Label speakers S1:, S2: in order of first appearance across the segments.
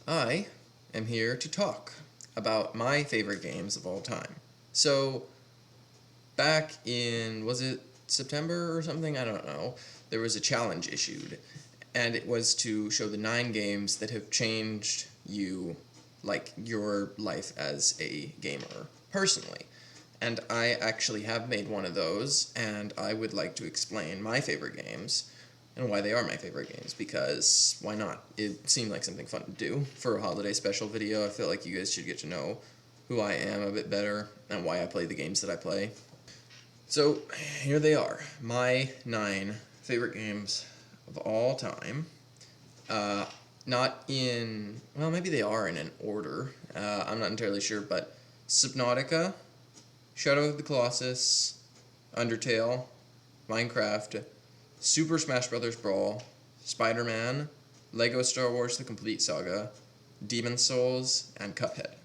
S1: I am here to talk about my favorite games of all time. So, back in, was it September or something? I don't know. There was a challenge issued, and it was to show the 9 games that have changed you, like your life as a gamer, personally. And I actually have made one of those, and I would like to explain my favorite games and why they are my favorite games, because why not? It seemed like something fun to do for a holiday special video. I feel like you guys should get to know who I am a bit better and why I play the games that I play. So here they are, my 9 favorite games of all time. Not in, well, maybe they are in an order. I'm not entirely sure, but Subnautica, Shadow of the Colossus, Undertale, Minecraft, Super Smash Bros. Brawl, Spider-Man, Lego Star Wars The Complete Saga, Demon's Souls, and Cuphead.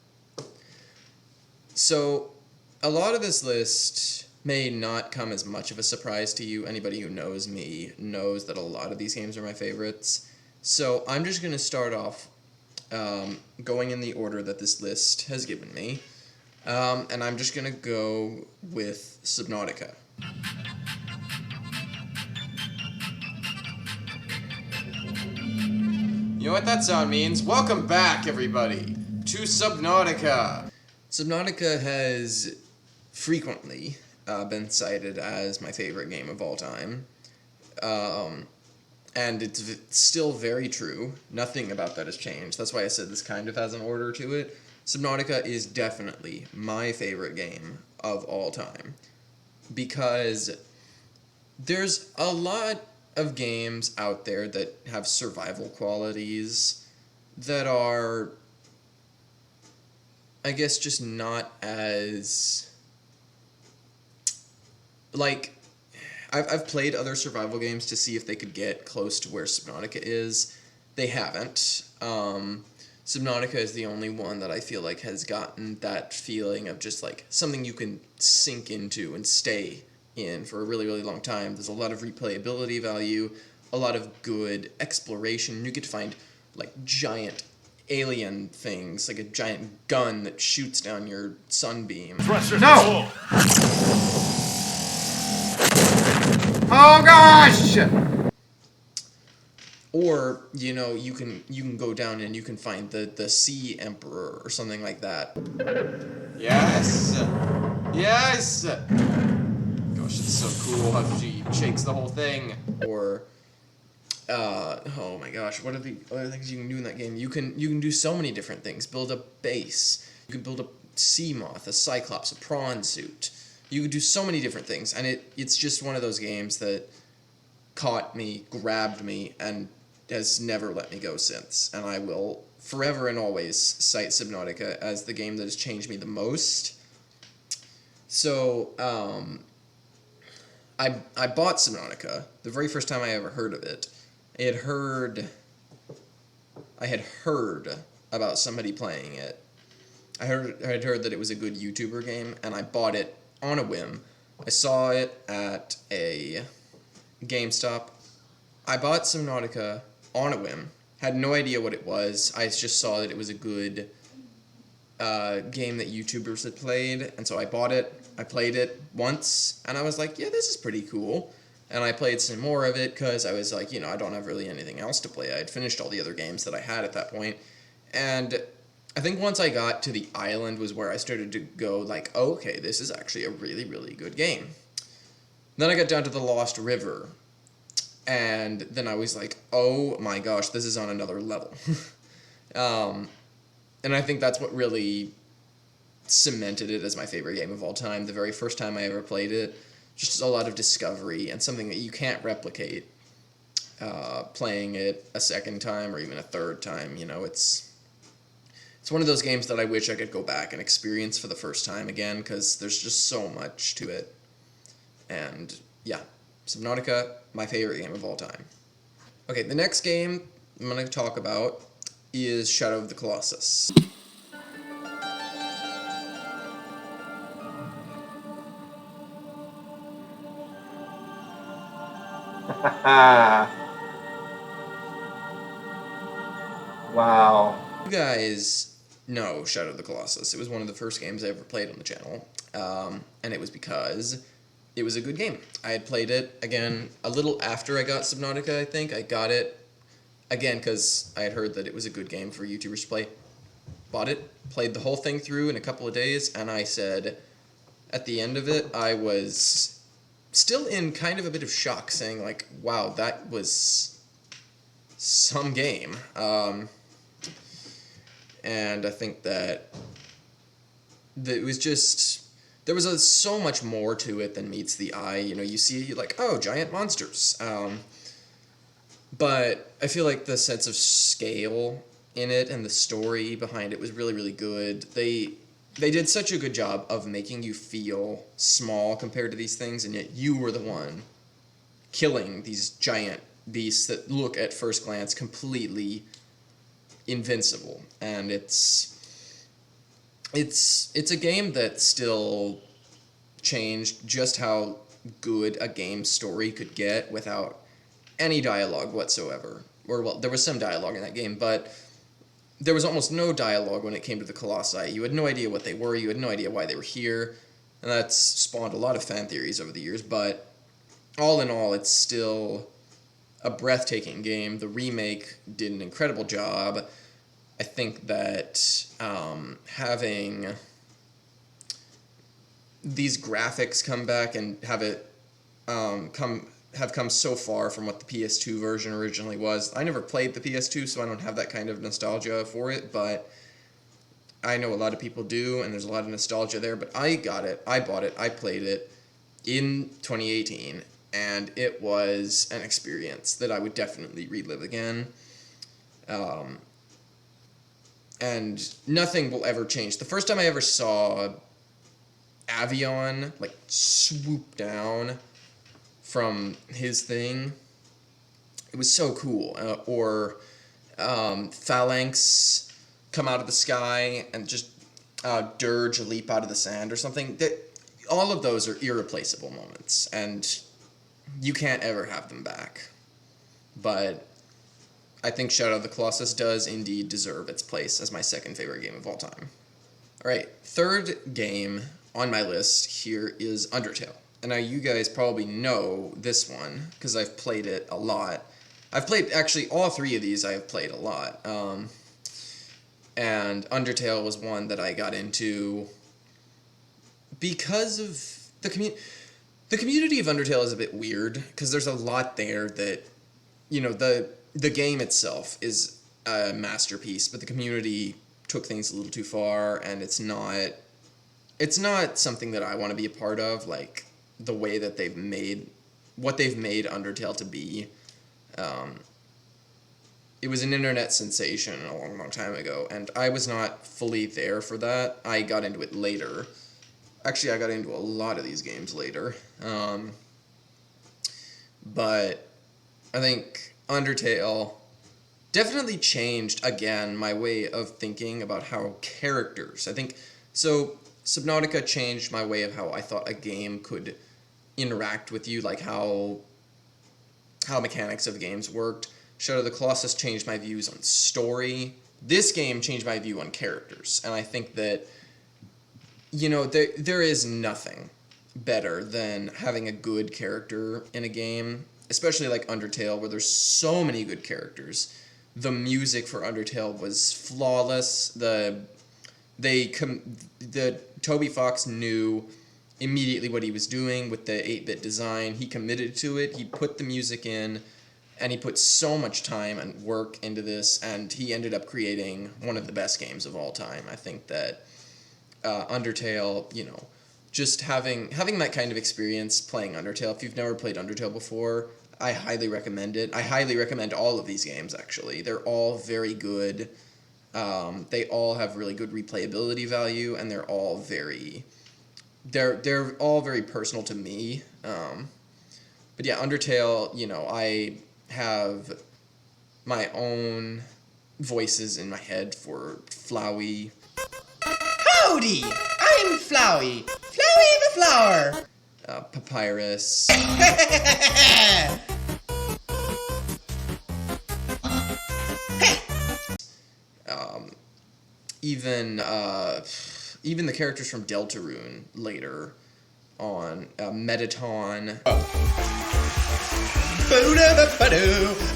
S1: So, a lot of this list may not come as much of a surprise to you. Anybody who knows me knows that a lot of these games are my favorites. So, I'm just going to start off going in the order that this list has given me. And I'm just going to go with Subnautica. You know what that sound means? Welcome back, everybody, to Subnautica! Subnautica has frequently been cited as my favorite game of all time. And it's still very true. Nothing about that has changed. That's why I said this kind of has an order to it. Subnautica is definitely my favorite game of all time. Because there's a lot of games out there that have survival qualities that are, I guess, just not as, like, I've played other survival games to see if they could get close to where Subnautica is. They haven't. Subnautica is the only one that I feel like has gotten that feeling of just like something you can sink into and stay in for a really, really long time. There's a lot of replayability value, a lot of good exploration. You get to find like giant alien things, like a giant gun that shoots down your sunbeam.
S2: No! Oh gosh!
S1: Or, you know, you can go down and you can find the Sea Emperor or something like that. Yes! Yes! Gosh, it's so cool how she shakes the whole thing. Or, oh my gosh, what are the other things you can do in that game? You can do so many different things. Build a base. You can build a sea moth, a cyclops, a prawn suit. You can do so many different things, and it's just one of those games that caught me, grabbed me, and has never let me go since. And I will forever and always cite Subnautica as the game that has changed me the most. So, I bought Subnautica the very first time I ever heard of it. I had heard about somebody playing it. I had heard that it was a good YouTuber game, and I bought it on a whim. I saw it at a GameStop. I bought Subnautica on a whim. Had no idea what it was. I just saw that it was a good game that YouTubers had played, and so I bought it. I played it once, and I was like, yeah, this is pretty cool. And I played some more of it because I was like, you know, I don't have really anything else to play. I had finished all the other games that I had at that point. And I think once I got to the island was where I started to go like, oh, okay, this is actually a really, really good game. Then I got down to the Lost River, and then I was like, oh my gosh, this is on another level. And I think that's what really cemented it as my favorite game of all time. The very first time I ever played it, just a lot of discovery and something that you can't replicate playing it a second time or even a third time. You know, it's one of those games that I wish I could go back and experience for the first time again, because there's just so much to it. And yeah, Subnautica, my favorite game of all time. Okay, the next game I'm going to talk about is Shadow of the Colossus.
S2: Wow.
S1: You guys know Shadow of the Colossus. It was one of the first games I ever played on the channel, and it was because it was a good game. I had played it, again, a little after I got Subnautica, I think. I got it, again, because I had heard that it was a good game for YouTubers to play. Bought it, played the whole thing through in a couple of days, and I said, at the end of it, I was still in kind of a bit of shock, saying, like, wow, that was some game. And I think that it was just, there was so much more to it than meets the eye. You know, you see, like, oh, giant monsters. But I feel like the sense of scale in it and the story behind it was really, really good. They did such a good job of making you feel small compared to these things, and yet you were the one killing these giant beasts that look at first glance completely invincible. And it's a game that still changed just how good a game story could get without any dialogue whatsoever. Or, well, there was some dialogue in that game, but there was almost no dialogue when it came to the Colossi. You had no idea what they were, you had no idea why they were here, and that's spawned a lot of fan theories over the years, but all in all, it's still a breathtaking game. The remake did an incredible job. I think that having these graphics come back and have it come so far from what the PS2 version originally was. I never played the PS2, so I don't have that kind of nostalgia for it, but I know a lot of people do, and there's a lot of nostalgia there. But I got it, I bought it, I played it in 2018, and it was an experience that I would definitely relive again. And nothing will ever change. The first time I ever saw Avion, like, swoop down from his thing, it was so cool. Or Phalanx come out of the sky and just Dirge leap out of the sand or something. All of those are irreplaceable moments, and you can't ever have them back. But I think Shadow of the Colossus does indeed deserve its place as my second favorite game of all time. Alright, third game on my list here is Undertale. And now you guys probably know this one, because I've played it a lot. I've played, actually, all three of these I have played a lot. And Undertale was one that I got into because of the community. The community of Undertale is a bit weird, because there's a lot there that, you know, the game itself is a masterpiece, but the community took things a little too far, and it's not something that I want to be a part of, like the way that they've made Undertale to be. It was an internet sensation a long, long time ago, and I was not fully there for that. I got into it later. Actually, I got into a lot of these games later. But I think Undertale definitely changed, again, my way of thinking about how characters... So, Subnautica changed my way of how I thought a game could interact with you, like how mechanics of games worked. Shadow of the Colossus changed my views on story. This game changed my view on characters, and I think that, you know, there is nothing better than having a good character in a game, especially like Undertale, where there's so many good characters. The music for Undertale was flawless. The Toby Fox knew immediately what he was doing with the 8-bit design. He committed to it. He put the music in, and he put so much time and work into this, and he ended up creating one of the best games of all time. I think that Undertale, you know, just having that kind of experience playing Undertale. If you've never played Undertale before, I highly recommend it. I highly recommend all of these games, actually. They're all very good. They all have really good replayability value, and they're all very personal to me. But yeah, Undertale, you know, I have my own voices in my head for Flowey.
S3: Howdy! I'm Flowey. Flowey the flower.
S1: Papyrus. even the characters from Deltarune later on, Metaton.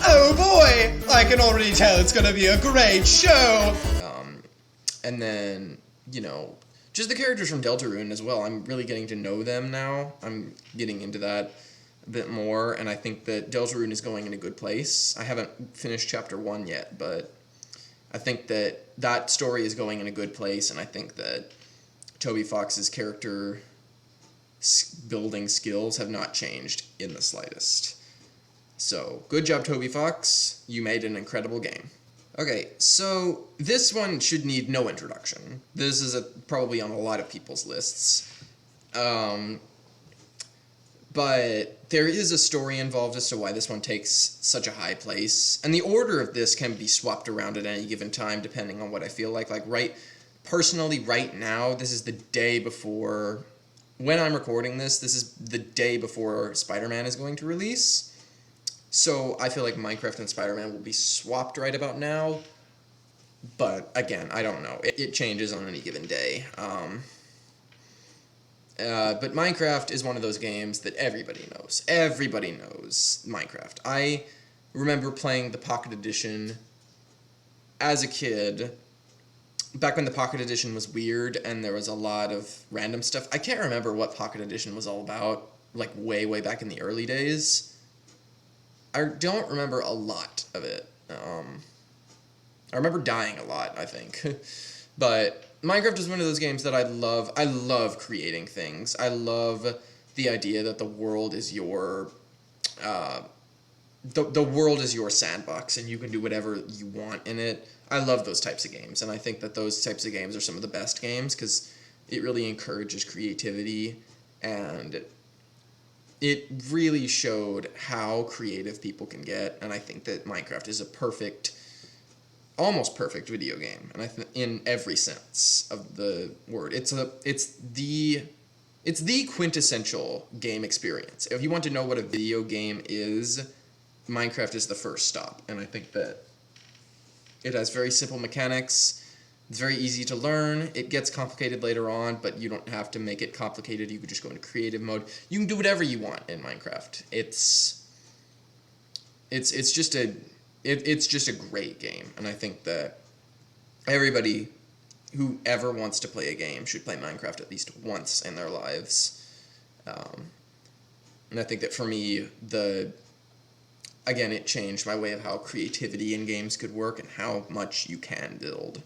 S3: Oh boy! I can already tell it's gonna be a great show!
S1: And then, just the characters from Deltarune as well. I'm really getting to know them now. I'm getting into that a bit more, and I think that Deltarune is going in a good place. I haven't finished Chapter 1 yet, but I think that story is going in a good place, and I think that Toby Fox's character building skills have not changed in the slightest. So, good job, Toby Fox. You made an incredible game. Okay, so this one should need no introduction. This is probably on a lot of people's lists. But there is a story involved as to why this one takes such a high place. And the order of this can be swapped around at any given time depending on what I feel like. Personally, right now, this is the day before... When I'm recording this is the day before Spider-Man is going to release. So I feel like Minecraft and Spider-Man will be swapped right about now. But again, I don't know. It changes on any given day. But Minecraft is one of those games that everybody knows. Everybody knows Minecraft. I remember playing the Pocket Edition as a kid, back when the Pocket Edition was weird and there was a lot of random stuff. I can't remember what Pocket Edition was all about, way, way back in the early days. I don't remember a lot of it. I remember dying a lot, I think. But Minecraft is one of those games that I love. I love creating things. I love the idea that the world is your... the world is your sandbox, and you can do whatever you want in it. I love those types of games, and I think that those types of games are some of the best games, because it really encourages creativity, and it really showed how creative people can get, and I think that Minecraft is a almost perfect video game, and in every sense of the word. It's the quintessential game experience. If you want to know what a video game is, Minecraft is the first stop, and I think that it has very simple mechanics. It's very easy to learn. It gets complicated later on, but you don't have to make it complicated. You can just go into creative mode. You can do whatever you want in Minecraft. It's just a great game, and I think that everybody who ever wants to play a game should play Minecraft at least once in their lives. And I think that for me, it changed my way of how creativity in games could work and how much you can build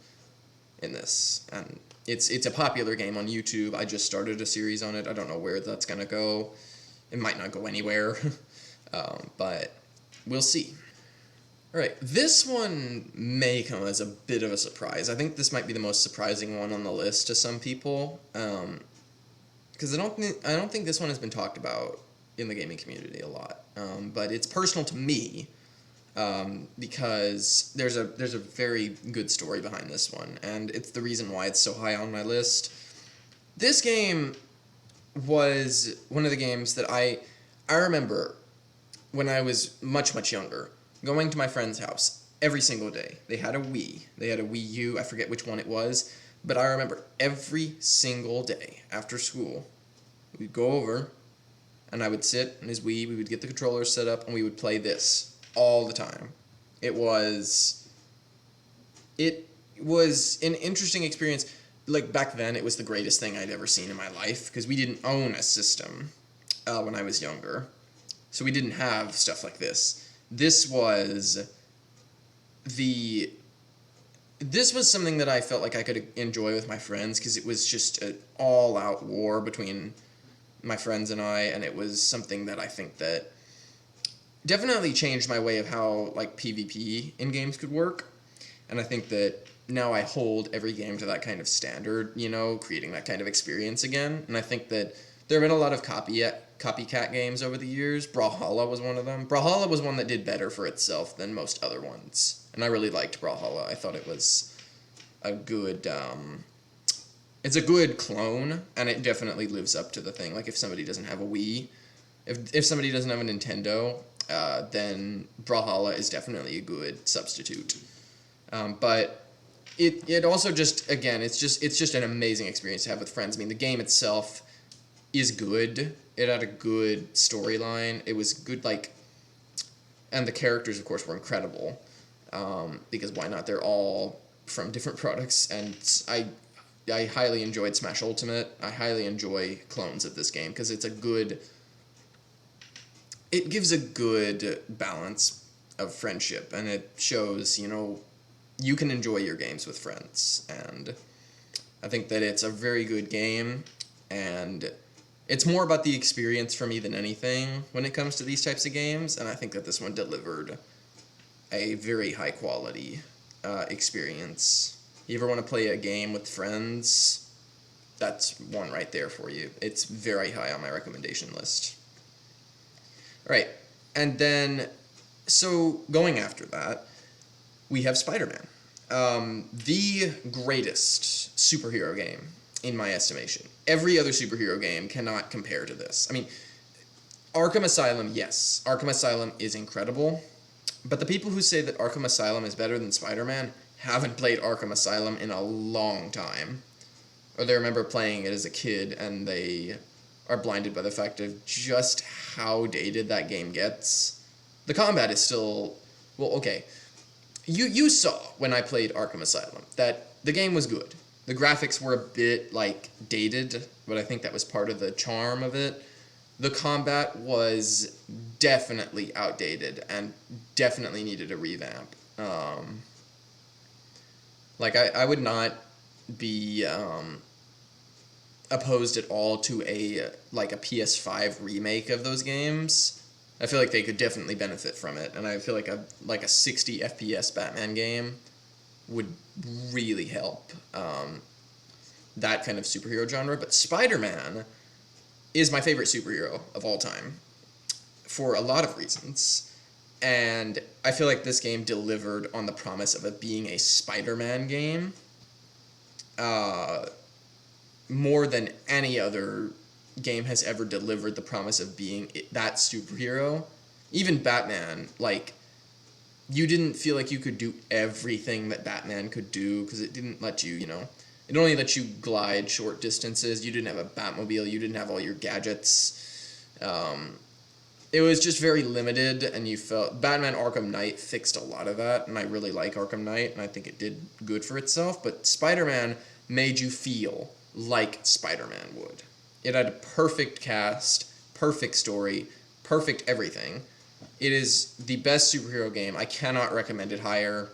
S1: in this. And it's a popular game on YouTube. I just started a series on it. I don't know where that's going to go. It might not go anywhere, but we'll see. All right, this one may come as a bit of a surprise. I think this might be the most surprising one on the list to some people, because I don't think this one has been talked about in the gaming community a lot. But it's personal to me, because there's a very good story behind this one, and it's the reason why it's so high on my list. This game was one of the games that I remember when I was much, much younger, going to my friend's house every single day. They had a Wii. They had a Wii U. I forget which one it was, but I remember every single day after school, we'd go over, and I would sit in his Wii, we would get the controllers set up, and we would play this all the time. It was an interesting experience. Back then, it was the greatest thing I'd ever seen in my life, because we didn't own a system when I was younger. So we didn't have stuff like this. This was something that I felt like I could enjoy with my friends, because it was just an all-out war between my friends and I, and it was something that I think that definitely changed my way of how PvP in games could work. And I think that now I hold every game to that kind of standard, creating that kind of experience again. And I think that there have been a lot of copycat games over the years. Brawlhalla was one of them. Brawlhalla was one that did better for itself than most other ones, and I really liked Brawlhalla. I thought it was a good, it's a good clone, and it definitely lives up to the thing. If somebody doesn't have a Wii, if somebody doesn't have a Nintendo, then Brawlhalla is definitely a good substitute. But it also just, again, it's just an amazing experience to have with friends. I mean, the game itself is good. It had a good storyline. It was good, like, and the characters, of course, were incredible. Because why not? They're all from different products, and I highly enjoyed Smash Ultimate. I highly enjoy clones of this game because it gives a good balance of friendship, and it shows, you can enjoy your games with friends, and I think that it's a very good game, and it's more about the experience for me than anything when it comes to these types of games, and I think that this one delivered a very high quality experience. You ever want to play a game with friends? That's one right there for you. It's very high on my recommendation list. All right, and then, so going after that, we have Spider-Man. The greatest superhero game, in my estimation. Every other superhero game cannot compare to this. I mean, Arkham Asylum, yes. Arkham Asylum is incredible, but the people who say that Arkham Asylum is better than Spider-Man haven't played Arkham Asylum in a long time. Or they remember playing it as a kid, and they are blinded by the fact of just how dated that game gets. The combat is still... Well, okay. You saw, when I played Arkham Asylum, that the game was good. The graphics were a bit, dated, but I think that was part of the charm of it. The combat was definitely outdated and definitely needed a revamp. I would not be opposed at all to a PS5 remake of those games. I feel like they could definitely benefit from it, and I feel like a 60 FPS Batman game would really help that kind of superhero genre. But Spider-Man is my favorite superhero of all time for a lot of reasons. And I feel like this game delivered on the promise of it being a Spider-Man game more than any other game has ever delivered the promise of being that superhero. Even Batman, you didn't feel like you could do everything that Batman could do because it didn't let you, it only let you glide short distances. You didn't have a Batmobile. You didn't have all your gadgets. It was just very limited, and you felt... Batman Arkham Knight fixed a lot of that, and I really like Arkham Knight, and I think it did good for itself, but Spider-Man made you feel like Spider-Man would. It had a perfect cast, perfect story, perfect everything. It is the best superhero game. I cannot recommend it higher.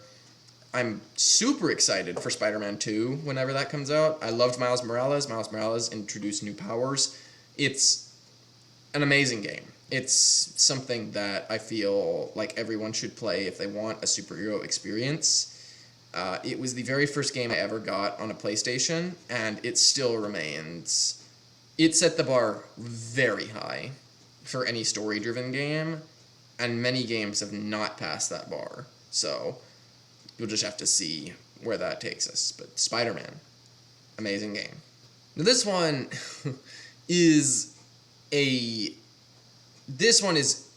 S1: I'm super excited for Spider-Man 2 whenever that comes out. I loved Miles Morales. Miles Morales introduced new powers. It's an amazing game. It's something that I feel like everyone should play if they want a superhero experience. It was the very first game I ever got on a PlayStation, and it still remains. It set the bar very high for any story-driven game, and many games have not passed that bar. So you'll just have to see where that takes us. But Spider-Man, amazing game. Now this one is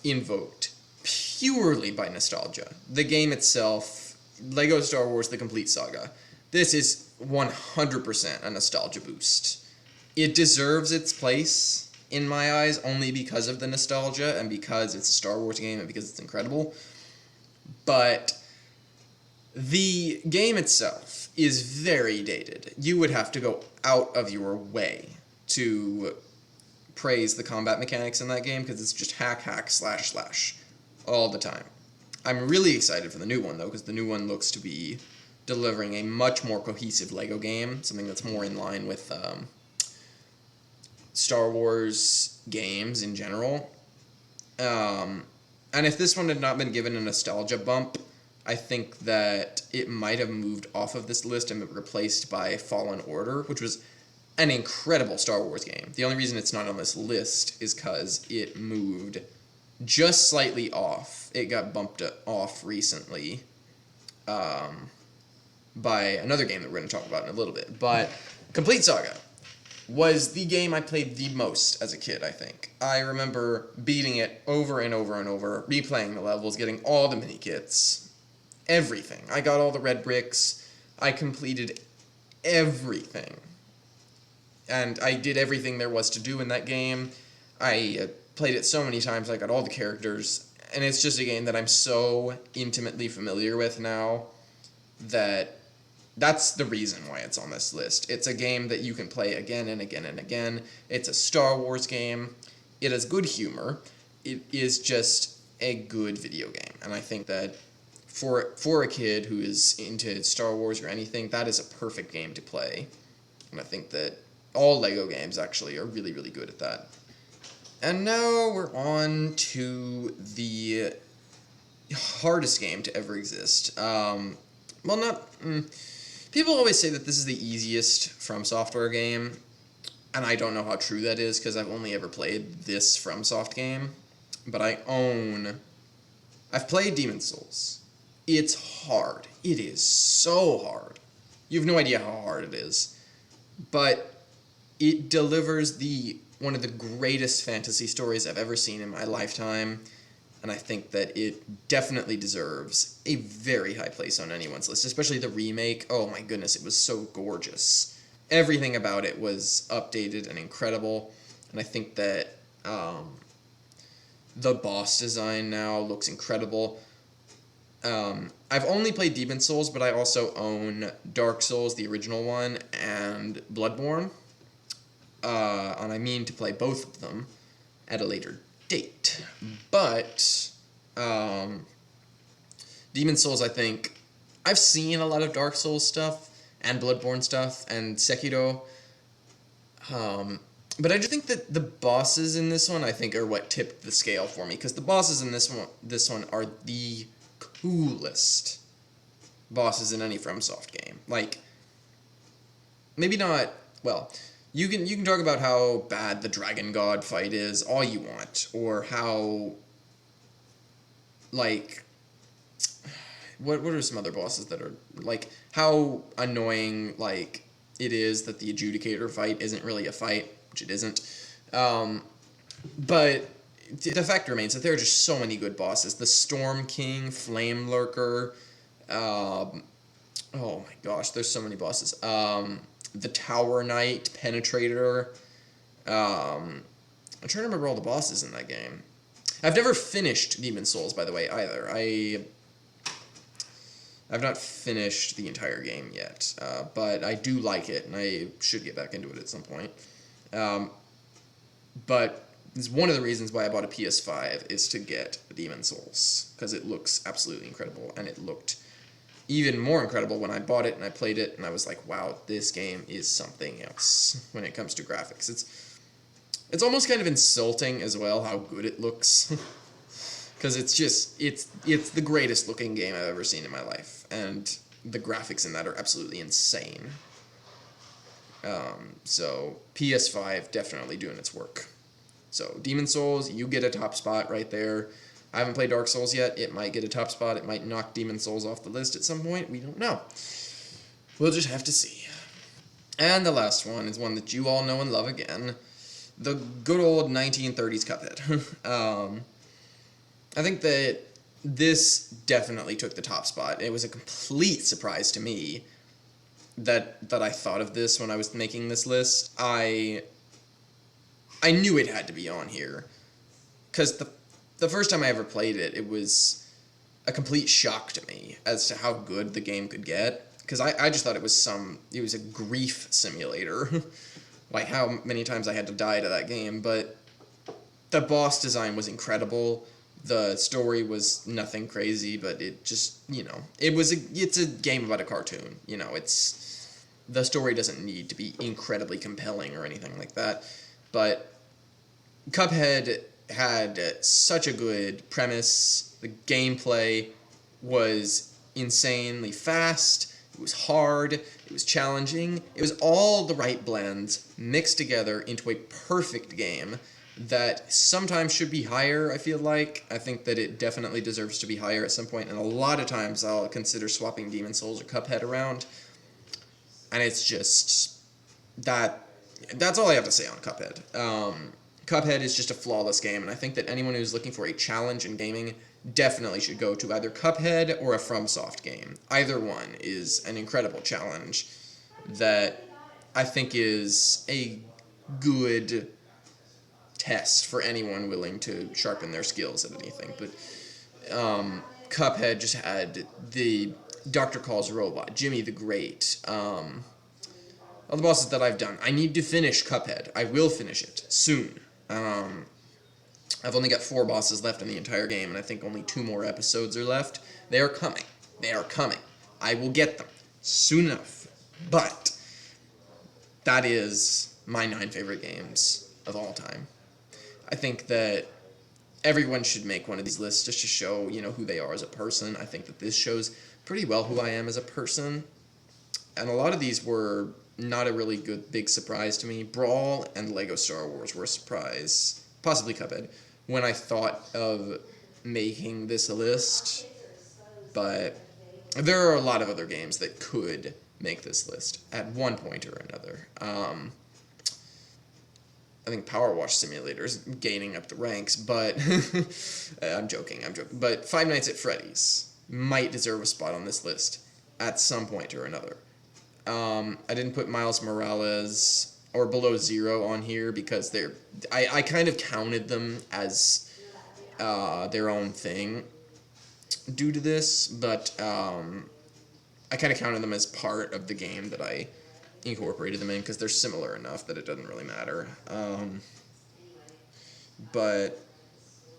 S1: invoked purely by nostalgia. The game itself, Lego Star Wars The Complete Saga, this is 100% a nostalgia boost. It deserves its place, in my eyes, only because of the nostalgia and because it's a Star Wars game and because it's incredible. But the game itself is very dated. You would have to go out of your way to praise the combat mechanics in that game because it's just hack, slash all the time. I'm really excited for the new one, though, because the new one looks to be delivering a much more cohesive Lego game, something that's more in line with Star Wars games in general. And if this one had not been given a nostalgia bump, I think that it might have moved off of this list and been replaced by Fallen Order, which was an incredible Star Wars game. The only reason it's not on this list is because it moved just slightly off. It got bumped off recently by another game that we're going to talk about in a little bit. But Complete Saga was the game I played the most as a kid, I think. I remember beating it over and over and over, replaying the levels, getting all the mini-kits, everything. I got all the red bricks. I completed everything. And I did everything there was to do in that game. I played it so many times, I got all the characters, and it's just a game that I'm so intimately familiar with now that that's the reason why it's on this list. It's a game that you can play again and again and again. It's a Star Wars game. It has good humor. It is just a good video game. And I think that for a kid who is into Star Wars or anything, that is a perfect game to play. And I think that all Lego games actually are really, really good at that. And now we're on to the hardest game to ever exist. People always say that this is the easiest From Software game, and I don't know how true that is because I've only ever played this FromSoft game. But I've played Demon's Souls. It's hard. It is so hard. You have no idea how hard it is. But it delivers one of the greatest fantasy stories I've ever seen in my lifetime. And I think that it definitely deserves a very high place on anyone's list, especially the remake. Oh my goodness, it was so gorgeous. Everything about it was updated and incredible. And I think that the boss design now looks incredible. I've only played Demon's Souls, but I also own Dark Souls, the original one, and Bloodborne. And I mean to play both of them at a later date. But Demon's Souls, I think, I've seen a lot of Dark Souls stuff and Bloodborne stuff and Sekiro. But I just think that the bosses in this one, I think, are what tipped the scale for me. Because the bosses in this one are the coolest bosses in any FromSoft game. Like, maybe not, well, you can talk about how bad the Dragon God fight is all you want, or how, like, what are some other bosses that are, like, how annoying, like, it is that the Adjudicator fight isn't really a fight, which it isn't. But the fact remains that there are just so many good bosses. The Storm King, Flame Lurker, oh my gosh, there's so many bosses. The Tower Knight, Penetrator. I'm trying to remember all the bosses in that game. I've never finished Demon's Souls, by the way, either. I've not finished the entire game yet, but I do like it, and I should get back into it at some point. But it's one of the reasons why I bought a PS5 is to get Demon's Souls, because it looks absolutely incredible, and it looked even more incredible when I bought it and I played it, and I was like, wow, this game is something else when it comes to graphics. It's almost kind of insulting as well how good it looks. Because it's the greatest looking game I've ever seen in my life, and the graphics in that are absolutely insane. So PS5 definitely doing its work. So Demon's Souls, you get a top spot right there. I haven't played Dark Souls yet. It might get a top spot. It might knock Demon's Souls off the list at some point. We don't know. We'll just have to see. And the last one is one that you all know and love again. The good old 1930s Cuphead. I think that this definitely took the top spot. It was a complete surprise to me that I thought of this when I was making this list. I knew it had to be on here. Because the first time I ever played it, it was a complete shock to me as to how good the game could get. Because I just thought it was a grief simulator. Like how many times I had to die to that game. But the boss design was incredible. The story was nothing crazy, but it just, it's a game about a cartoon. The story doesn't need to be incredibly compelling or anything like that. But Cuphead had such a good premise. The gameplay was insanely fast. It was hard. It was challenging. It was all the right blends mixed together into a perfect game that sometimes should be higher, I feel like. I think that it definitely deserves to be higher at some point, and a lot of times I'll consider swapping Demon's Souls or Cuphead around. And it's just that's all I have to say on Cuphead. Cuphead is just a flawless game, and I think that anyone who's looking for a challenge in gaming definitely should go to either Cuphead or a FromSoft game. Either one is an incredible challenge that I think is a good test for anyone willing to sharpen their skills at anything. But Cuphead just had the Dr. Call's robot, Jimmy the Great, all the bosses that I've done. I need to finish Cuphead. I will finish it soon. I've only got 4 bosses left in the entire game, and I think only 2 more episodes are left. They are coming. They are coming. I will get them soon enough. But that is my 9 favorite games of all time. I think that everyone should make one of these lists just to show, who they are as a person. I think that this shows pretty well who I am as a person. And a lot of these were not a really good big surprise to me. Brawl and Lego Star Wars were a surprise, possibly Cuphead, when I thought of making this a list. But there are a lot of other games that could make this list at one point or another. I think Power Wash Simulator is gaining up the ranks, but I'm joking. But Five Nights at Freddy's might deserve a spot on this list at some point or another. I didn't put Miles Morales or Below Zero on here because I kind of counted them as their own thing due to this, but I kind of counted them as part of the game that I incorporated them in because they're similar enough that it doesn't really matter. But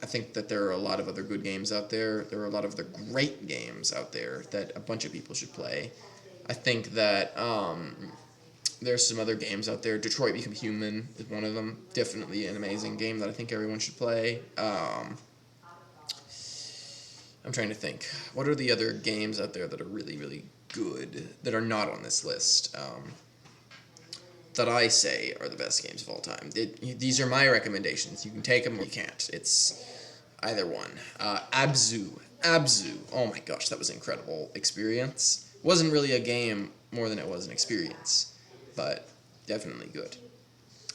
S1: I think that there are a lot of other good games out there. There are a lot of other great games out there that a bunch of people should play. I think that there's some other games out there. Detroit Become Human is one of them. Definitely an amazing game that I think everyone should play. I'm trying to think. What are the other games out there that are really, really good that are not on this list? That I say are the best games of all time. These are my recommendations. You can take them or you can't. It's either one. Abzu. Oh my gosh, that was an incredible experience. Wasn't really a game more than it was an experience, but definitely good.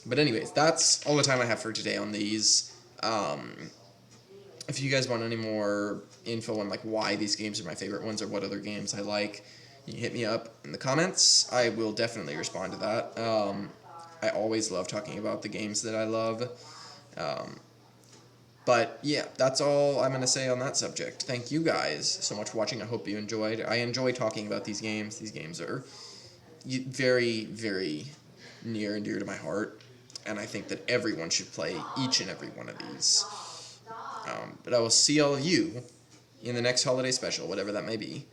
S1: But anyways, that's all the time I have for today on these. If you guys want any more info on why these games are my favorite ones or what other games I like, you can hit me up in the comments. I will definitely respond to that. I always love talking about the games that I love. But yeah, that's all I'm going to say on that subject. Thank you guys so much for watching. I hope you enjoyed. I enjoy talking about these games. These games are very, very near and dear to my heart. And I think that everyone should play each and every one of these. But I will see all of you in the next holiday special, whatever that may be.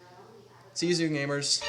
S1: See you soon, gamers.